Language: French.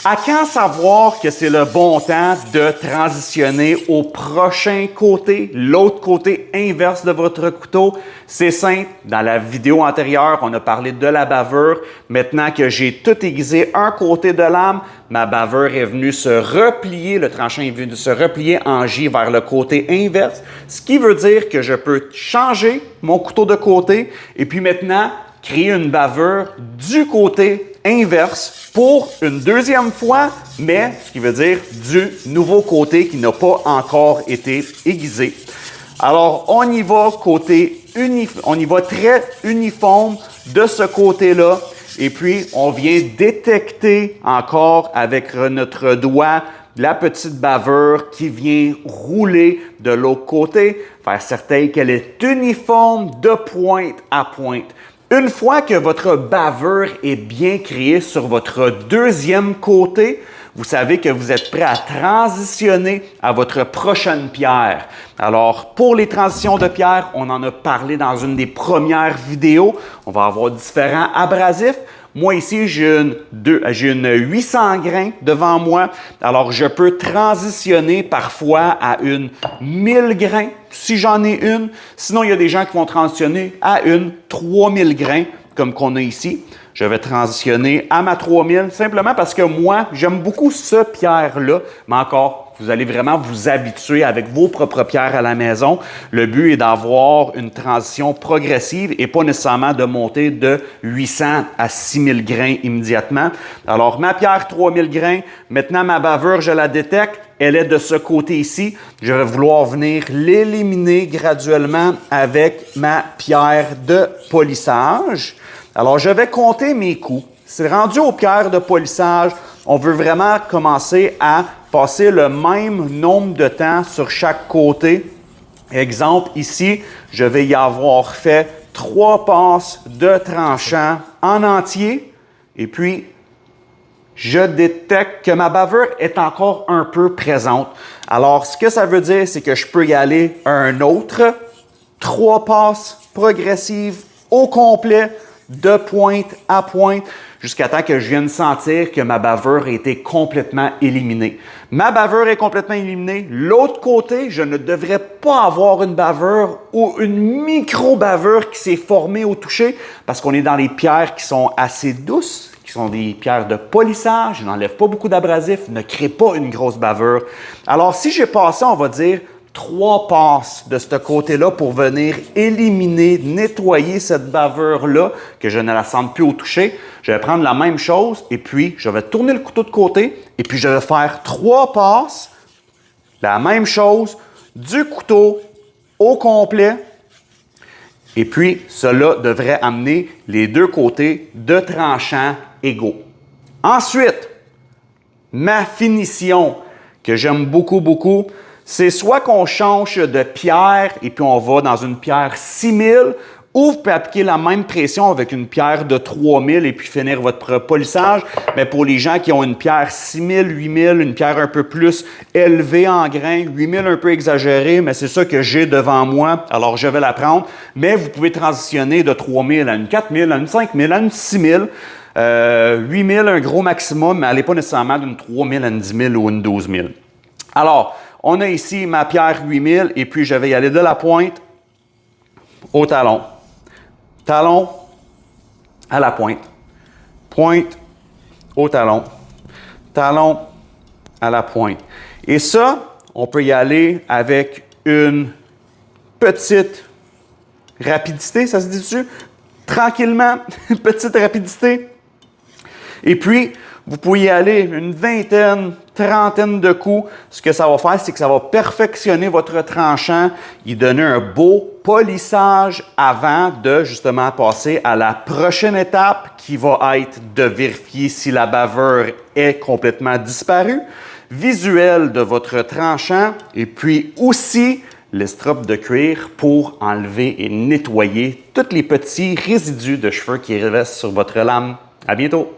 À quand savoir que c'est le bon temps de transitionner au prochain côté, l'autre côté inverse de votre couteau? C'est simple. Dans la vidéo antérieure, on a parlé de la bavure. Maintenant que j'ai tout aiguisé un côté de lame, ma bavure est venue se replier, le tranchant est venu se replier en J vers le côté inverse, ce qui veut dire que je peux changer mon couteau de côté et puis maintenant créer une bavure du côté inverse pour une deuxième fois, mais ce qui veut dire du nouveau côté qui n'a pas encore été aiguisé. Alors, on y va on y va très uniforme de ce côté-là. Et puis, on vient détecter encore avec notre doigt la petite bavure qui vient rouler de l'autre côté, faire certain qu'elle est uniforme de pointe à pointe. Une fois que votre bavure est bien créée sur votre deuxième côté, vous savez que vous êtes prêt à transitionner à votre prochaine pierre. Alors, pour les transitions de pierre, on en a parlé dans une des premières vidéos. On va avoir différents abrasifs. Moi, ici, j'ai une 800 grains devant moi. Alors, je peux transitionner parfois à une 1000 grains si j'en ai une. Sinon, il y a des gens qui vont transitionner à une 3000 grains comme qu'on a ici. Je vais transitionner à ma 3000 simplement parce que moi, j'aime beaucoup ce pierre-là, mais encore, vous allez vraiment vous habituer avec vos propres pierres à la maison. Le but est d'avoir une transition progressive et pas nécessairement de monter de 800 à 6000 grains immédiatement. Alors, ma pierre 3000 grains, maintenant ma bavure, je la détecte. Elle est de ce côté ici. Je vais vouloir venir l'éliminer graduellement avec ma pierre de polissage. Alors, je vais compter mes coups. C'est rendu aux pierres de polissage. On veut vraiment commencer à passer le même nombre de temps sur chaque côté. Exemple, ici, je vais y avoir fait 3 passes de tranchant en entier. Et puis, je détecte que ma bavure est encore un peu présente. Alors, ce que ça veut dire, c'est que je peux y aller un autre 3 passes progressives au complet, de pointe à pointe, jusqu'à temps que je vienne sentir que ma bavure a été complètement éliminée. Ma bavure est complètement éliminée. L'autre côté, je ne devrais pas avoir une bavure ou une micro-bavure qui s'est formée au toucher parce qu'on est dans les pierres qui sont assez douces, qui sont des pierres de polissage, je n'enlève pas beaucoup d'abrasif, ne crée pas une grosse bavure. Alors, si j'ai passé, on va dire, 3 passes de ce côté-là pour venir éliminer, nettoyer cette bavure-là, que je ne la sente plus au toucher. Je vais prendre la même chose et puis je vais tourner le couteau de côté et puis je vais faire 3 passes, la même chose, du couteau au complet. Et puis, cela devrait amener les deux côtés de tranchant égaux. Ensuite, ma finition que j'aime beaucoup, c'est soit qu'on change de pierre et puis on va dans une pierre 6000 ou vous pouvez appliquer la même pression avec une pierre de 3000 et puis finir votre polissage. Mais pour les gens qui ont une pierre 6000, 8000, une pierre un peu plus élevée en grains, 8000 un peu exagéré, mais c'est ça que j'ai devant moi, alors je vais la prendre. Mais vous pouvez transitionner de 3000 à une 4000, à une 5000, à une 6000. 8000, un gros maximum, mais allez pas nécessairement d'une 3000 à une 10 000 ou une 12 000. Alors, on a ici ma pierre 8000 et puis je vais y aller de la pointe au talon. Talon à la pointe. Pointe au talon. Talon à la pointe. Et ça, on peut y aller avec une petite rapidité, ça se dit dessus? Tranquillement, une petite rapidité. Et puis, vous pouvez y aller une vingtaine, trentaine de coups. Ce que ça va faire, c'est que ça va perfectionner votre tranchant, y donner un beau polissage avant de justement passer à la prochaine étape qui va être de vérifier si la bavure est complètement disparue, visuel de votre tranchant et puis aussi l'estrope de cuir pour enlever et nettoyer tous les petits résidus de cheveux qui restent sur votre lame. À bientôt!